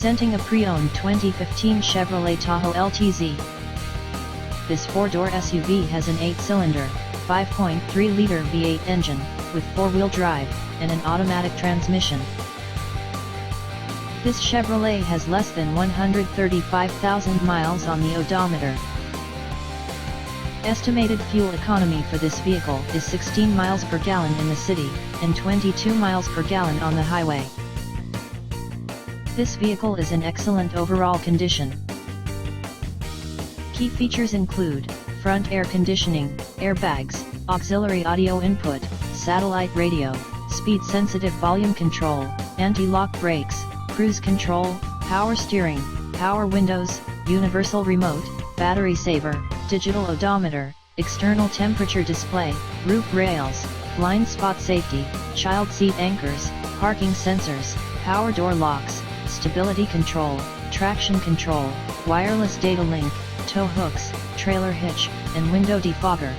Presenting a pre-owned 2015 Chevrolet Tahoe LTZ. This four-door SUV has an 8-cylinder, 5.3-liter V8 engine, with four-wheel drive, and an automatic transmission. This Chevrolet has less than 135,000 miles on the odometer. Estimated fuel economy for this vehicle is 16 miles per gallon in the city, and 22 miles per gallon on the highway. This vehicle is in excellent overall condition. Key features include front air conditioning, airbags, auxiliary audio input, satellite radio, speed-sensitive volume control, anti-lock brakes, cruise control, power steering, power windows, universal remote, battery saver, digital odometer, external temperature display, roof rails, blind spot safety, child seat anchors, parking sensors, power door locks, stability control, traction control, wireless data link, tow hooks, trailer hitch, and window defogger.